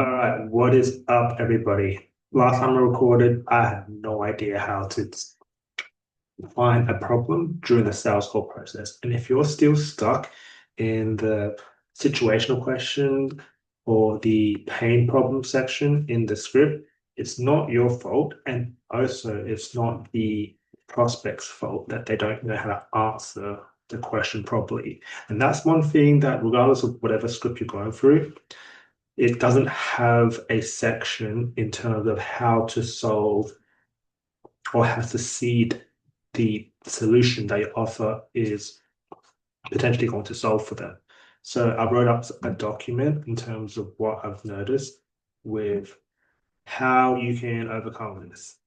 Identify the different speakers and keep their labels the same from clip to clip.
Speaker 1: All right, what is up, everybody? Last time I recorded, I had no idea how to find a problem during the sales call process. And if you're still stuck in the situational question or the pain problem section in the script, it's not your fault. And also, it's not the prospect's fault that they don't know how to answer the question properly. And that's one thing that, regardless of whatever script you're going through, it doesn't have a section in terms of how to solve or how to seed the solution that your offer is potentially going to solve for them. So I wrote up a document in terms of what I've noticed with how you can overcome this.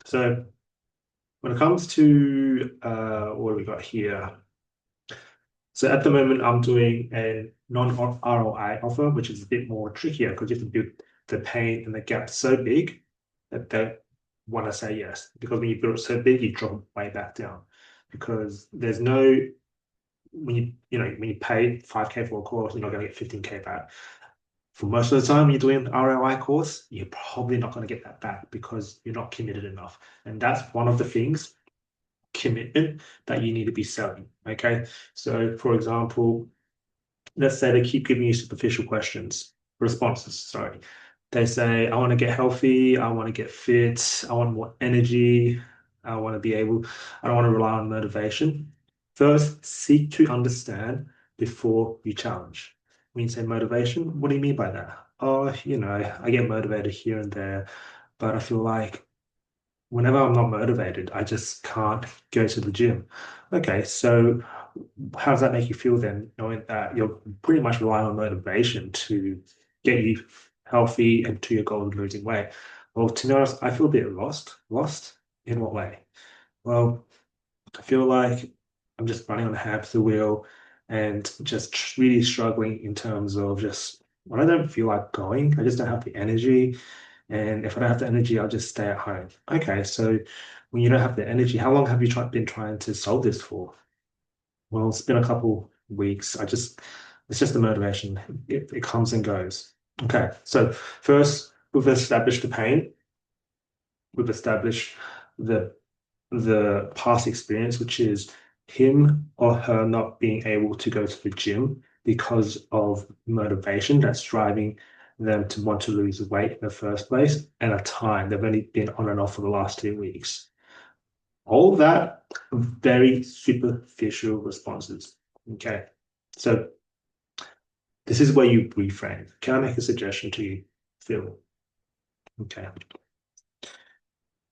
Speaker 1: So when it comes to what we got here, so at the moment I'm doing a non-ROI offer, which is a bit more trickier because you have to build the pain and the gap so big that they want to say yes. Because when you build it so big, you drop way back down. Because there's no when you pay 5K for a course, you're not going to get 15K back. For most of the time, you're doing an ROI course, you're probably not going to get that back because you're not committed enough. And that's one of the things, commitment, that you need to be selling. Okay. So for example, let's say they keep giving you superficial responses, sorry. They say, I want to get healthy, I want to get fit, I want more energy, I don't want to rely on motivation. First, seek to understand before you challenge. When you say motivation, what do you mean by that? Oh, I get motivated here and there, but I feel like whenever I'm not motivated, I just can't go to the gym. Okay, so how does that make you feel then, knowing that you're pretty much relying on motivation to get you healthy and to your goal of losing weight? Well, to be honest, I feel a bit lost. Lost in what way? Well, I feel like I'm just running on a hamster wheel and just really struggling in terms of just when I don't feel like going, I just don't have the energy. And if I don't have the energy, I'll just stay at home. Okay, so when you don't have the energy, how long have you been trying to solve this for? Well, it's been a couple weeks. It's just the motivation. It comes and goes. Okay, so first we've established the pain. We've established the the past experience, which is him or her not being able to go to the gym because of motivation that's driving them to want to lose weight in the first place, and a time they've only been on and off for the last 2 weeks. All that very superficial responses. Okay. So this is where you reframe. Can I make a suggestion to you, Phil? Okay.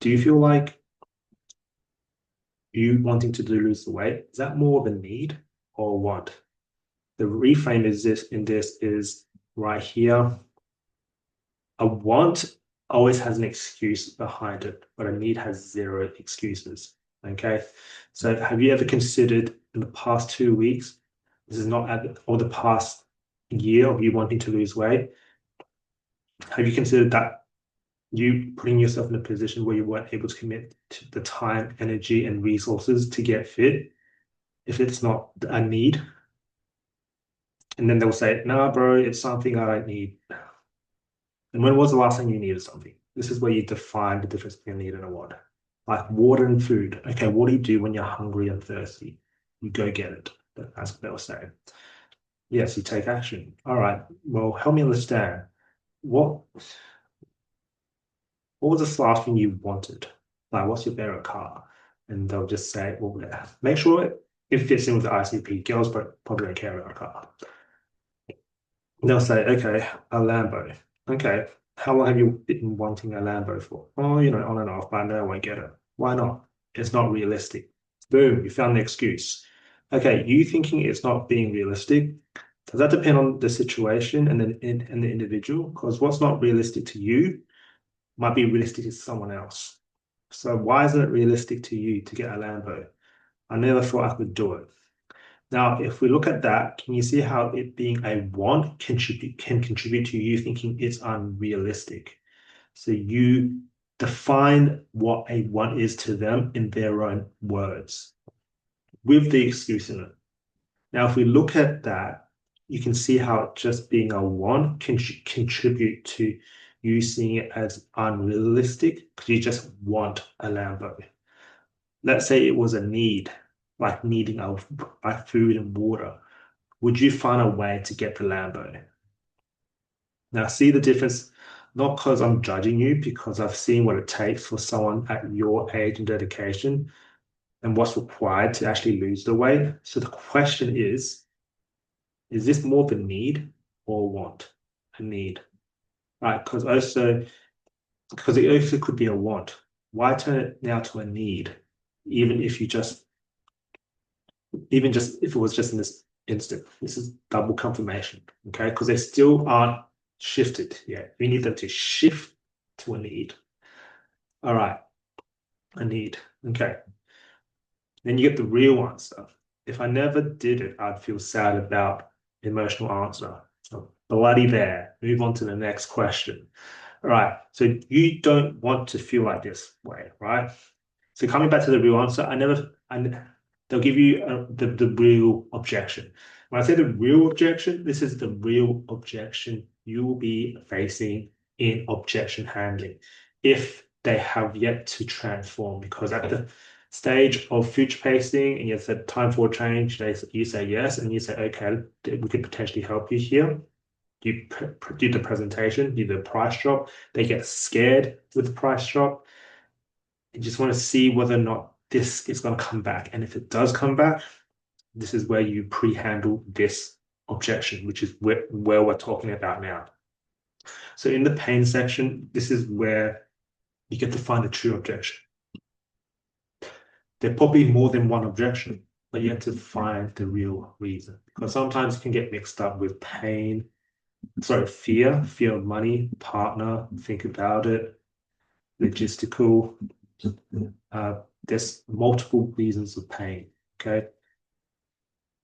Speaker 1: Do you feel like you wanting to lose the weight, is that more of a need or want? The reframe is this in this is right here. A want always has an excuse behind it, but a need has zero excuses. Okay. So have you ever considered in the past 2 weeks, this is not at or the past year of you wanting to lose weight, have you considered that you putting yourself in a position where you weren't able to commit to the time, energy, and resources to get fit if it's not a need? And then they'll say, nah, bro, it's something I don't need. And when was the last time you needed something? This is where you define the difference between a need and a want. Like water and food. Okay, what do you do when you're hungry and thirsty? You go get it. That's what they'll say. Yes, you take action. All right. Well, help me understand. What what was the last thing you wanted? Like, what's your favorite car? And they'll just say, well, yeah, make sure it fits in with the ICP. Girls probably don't care about a car. They'll say, okay, a Lambo. Okay, how long have you been wanting a Lambo for? Oh, on and off, but I know I won't get it. Why not? It's not realistic. Boom, you found the excuse. Okay, you thinking it's not being realistic, does that depend on the situation and the individual? Because what's not realistic to you might be realistic to someone else. So why isn't it realistic to you to get a Lambo? I never thought I could do it. Now, if we look at that, can you see how it being a want can contribute to you thinking it's unrealistic? So you define what a want is to them in their own words with the excuse in it. Now, if we look at that, you can see how just being a want can contribute to you seeing it as unrealistic because you just want a Lambo. Let's say it was a need, like needing like food and water. Would you find a way to get the Lambo? Now, see the difference, not because I'm judging you, because I've seen what it takes for someone at your age and dedication and what's required to actually lose the weight. So the question is this more of a need or want? A need, right? Because it also could be a want. Why turn it now to a need, even if you just even just if it was just in this instant? This is double confirmation, okay? Because they still aren't shifted yet. We need them to shift to a need. All right, a need. Okay. Then you get the real answer. If I never did it, I'd feel sad about emotional answer. So bloody there. Move on to the next question. All right. So you don't want to feel like this way, right? So coming back to the real answer, they'll give you the real objection. When I say the real objection, this is the real objection you will be facing in objection handling if they have yet to transform. Because at the stage of future pacing and you said time for change, you say yes, and you say, okay, we could potentially help you here. You do the presentation, do the price drop. They get scared with the price drop. You just want to see whether or not this is going to come back. And if it does come back, this is where you pre-handle this objection, which is where we're talking about now. So in the pain section, this is where you get to find a true objection. There probably more than one objection, but you have to find the real reason. Because sometimes you can get mixed up with fear of money, partner, think about it, logistical. There's multiple reasons of pain. Okay.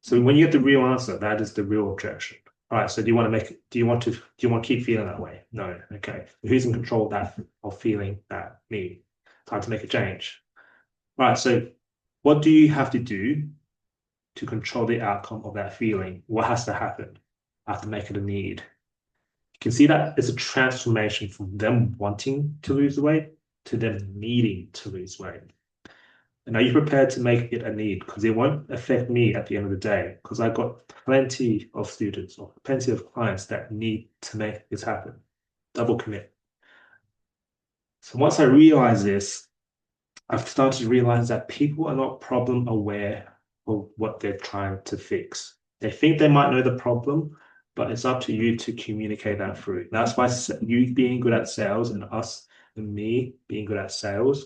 Speaker 1: So when you get the real answer, that is the real objection. All right. So do you want to keep feeling that way? No. Okay. Who's in control of that, of feeling that? Me. Time to make a change. All right. So what do you have to do to control the outcome of that feeling? What has to happen? I have to make it a need. You can see that it's a transformation from them wanting to lose weight to them needing to lose weight. And are you prepared to make it a need? Because it won't affect me at the end of the day, because I've got plenty of students or plenty of clients that need to make this happen. Double commit. So once I realize this, I've started to realize that people are not problem aware of what they're trying to fix. They think they might know the problem, but it's up to you to communicate that through. That's why you being good at sales and us and me being good at sales,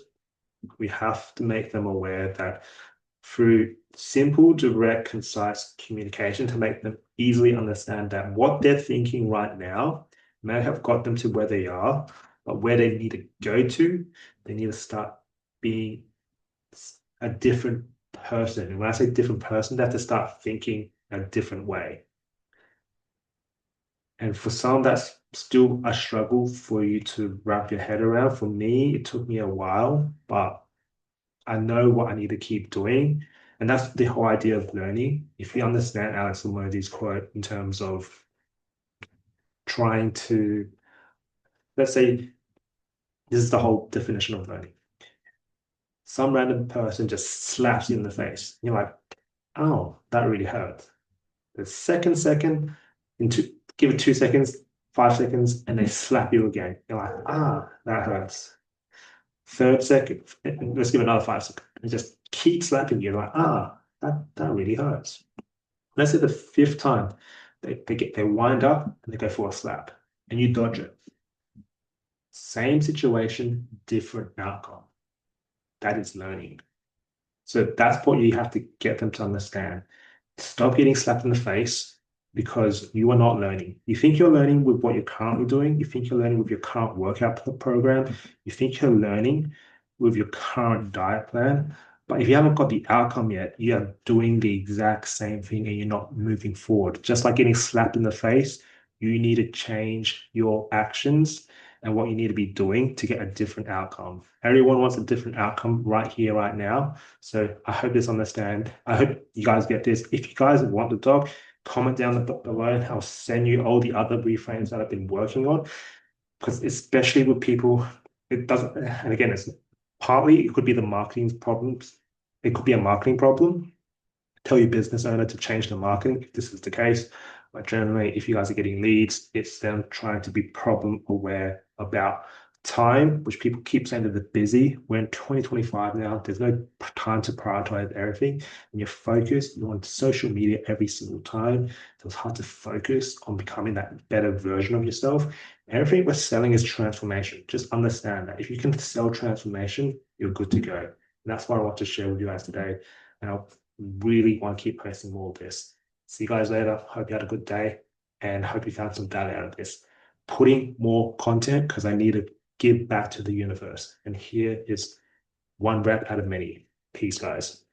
Speaker 1: we have to make them aware that through simple, direct, concise communication to make them easily understand that what they're thinking right now may have got them to where they are, but where they need to go to, they need to start being a different person. And when I say different person, they have to start thinking a different way. And for some, that's still a struggle for you to wrap your head around. For me, it took me a while, but I know what I need to keep doing. And that's the whole idea of learning. If you understand Alex Hormozy's quote in terms of trying to, let's say, this is the whole definition of learning. Some random person just slaps you in the face. You're like, oh, that really hurt. The second, give it 2 seconds, 5 seconds, and they slap you again. You're like, that hurts. Third second, let's give it another 5 seconds. And just keep slapping you. Like, that really hurts. Let's say the fifth time they wind up and they go for a slap and you dodge it. Same situation, different outcome. That is learning. So that's what you have to get them to understand. Stop getting slapped in the face because you are not learning. You think you're learning with what you're currently doing. You think you're learning with your current workout program. You think you're learning with your current diet plan. But if you haven't got the outcome yet, you are doing the exact same thing and you're not moving forward. Just like getting slapped in the face, you need to change your actions and what you need to be doing to get a different outcome. Everyone wants a different outcome right here, right now. So I hope this understand. I hope you guys get this. If you guys want the dog, comment down below and I'll send you all the other reframes that I've been working on. Because especially with people, it doesn't, and again, it's partly it could be the marketing problems. It could be a marketing problem. Tell your business owner to change the marketing if this is the case. But generally, if you guys are getting leads, it's them trying to be problem aware about time, which people keep saying that they're busy. We're in 2025 now. There's no time to prioritize everything. And you're focused, you're on social media every single time. So it's hard to focus on becoming that better version of yourself. Everything we're selling is transformation. Just understand that if you can sell transformation, you're good to go. And that's what I want to share with you guys today. And I really want to keep posting more of this. See you guys later. Hope you had a good day and hope you found some value out of this. Putting more content because I need to give back to the universe. And here is one rep out of many. Peace, guys.